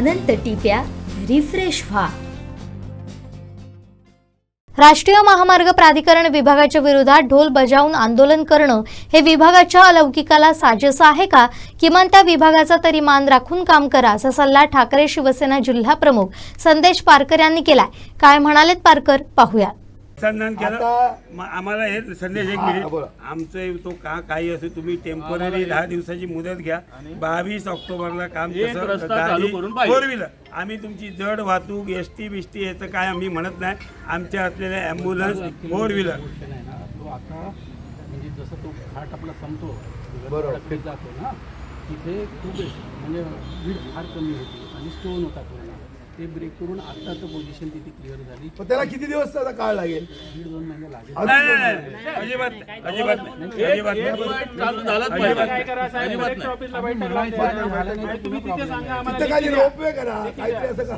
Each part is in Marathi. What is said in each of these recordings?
अनंत टिप्या रिफ्रेश व्हा। राष्ट्रीय महामार्ग प्राधिकरण विभागाच्या विरोधात ढोल बजावून आंदोलन करणं हे विभागाच्या अलौकिकाला साजेसं आहे का? किमान त्या विभागाचा तरी मान राखून काम करा, असा सल्ला ठाकरे शिवसेना जिल्हा प्रमुख संदेश पारकर यांनी केलाय। काय म्हणालेत पारकर, पाहूया। संधान केलं आम्हाला हे संदेश, एक मिनिट, आमचं तो काही असो, तुम्ही टेम्पररी 10 दिवसाची मुदत घ्या। 22 ऑक्टोबरला काम कसं 4 व्हीलर आम्ही तुमची जड वाहतूक एसटी बिस्टी याचं काय आम्ही म्हणत नाही, आमच्या असलेल्या ॲम्ब्युलन्स 4 व्हीलर आता म्हणजे जसं तो घाट आपला संपतो बरोबर जातो ना, तिथे खूप म्हणजे वीड फार कमी होती आणि स्टोन होता पूर्ण, ते ब्रेक करून आता तर पोझिशन तिथे क्लिअर झाली। पण त्याला किती दिवस त्याचा काळ लागेल? 1.5-2 महिने लागेल। नाही, अजिबात तिथं काही रोपवे करा, काहीतरी असं करा।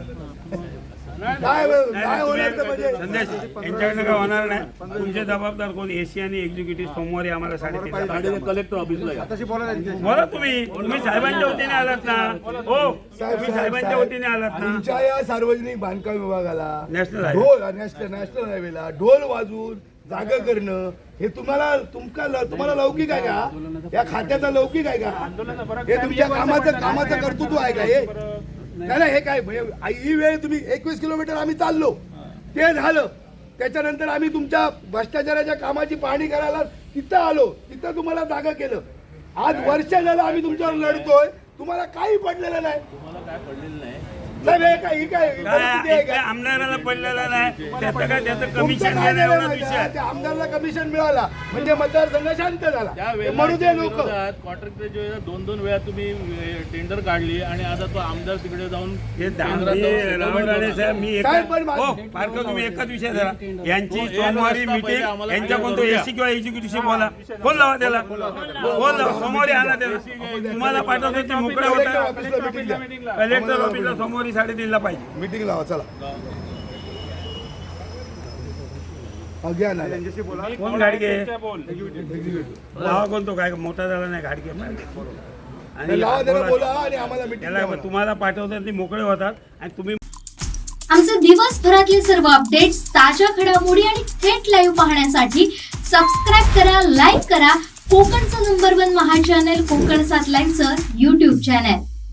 काय होणार ते म्हणजे संदेश यांच्याकडनं काय होणार नाही। तुमचे जबाबदार कोण? एसी आणि एक्झिक्युटिव्ह सोमवारी आम्हाला 3:30 कलेक्टर ऑफिसला बोला। तुम्ही साहेबांच्या वतीने आलात ना? हो, तुम्ही साहेबांच्या वतीने आलात ना? तुमच्या या सार्वजनिक बांधकाम विभागाला नॅशनल ढोल नॅशनल हायवेला ढोल वाजवून जागा करणं हे तुम्हाला लौकिक आहे का? या खात्याचा लौकिक आहे का? हे तुमच्या कामाचं कर्तृत्व आहे का? हे नाही, हे काय ही वेळ तुम्ही 21 किलोमीटर आम्ही चाललो, ते झालं, त्याच्यानंतर आम्ही तुमच्या भ्रष्टाचाराच्या कामाची पाहणी करायला तिथं आलो, तिथं तुम्हाला जागा केलं। आज वर्ष झालं आम्ही तुमच्यावर लढतोय, तुम्हाला काही पडलेलं नाही। आमदाराला पडलेला नाही, त्याचं कमिशन आमदाराला कमिशन मिळाला म्हणजे मतदारसंघ शांत झाला, म्हणून ते लोक क्वार्टर जे 2-2 वेळा तुम्ही टेंडर काढली आणि आता तो आमदार तिकडे जाऊन तुम्ही एकच विषय झाला, यांची सोमवारी मीटिंग, यांच्या कोणतो एसी किंवा एक्झिक्युटिव्ह बोला, फोन लावा त्याला, फोन लावा, सोमवारी आणा त्याला, तुम्हाला पाठवतो ते मोकळा होता। कलेक्टर ऑफिसला सोमवारी 3:30 पाहिजे मीटिंग लावा, चला घ्या ना। कोण गाडगे लावा, कोणतो काय मोठा झाला नाही गाडगे आणि लावा, त्याला बोला आणि आम्हाला मीटिंग तुम्हाला पाठवतात ते मोकळे होतात आणि तुम्ही आमचे दिवसभरातले सर्व अपडेट्स, ताज्या घडामोडी आणि थेट लाईव्ह पाहण्यासाठी सबस्क्राईब करा, लाईक करा कोकणचं नंबर 1 महा चॅनल कोकण 7 लाईव्हचं YouTube चॅनल।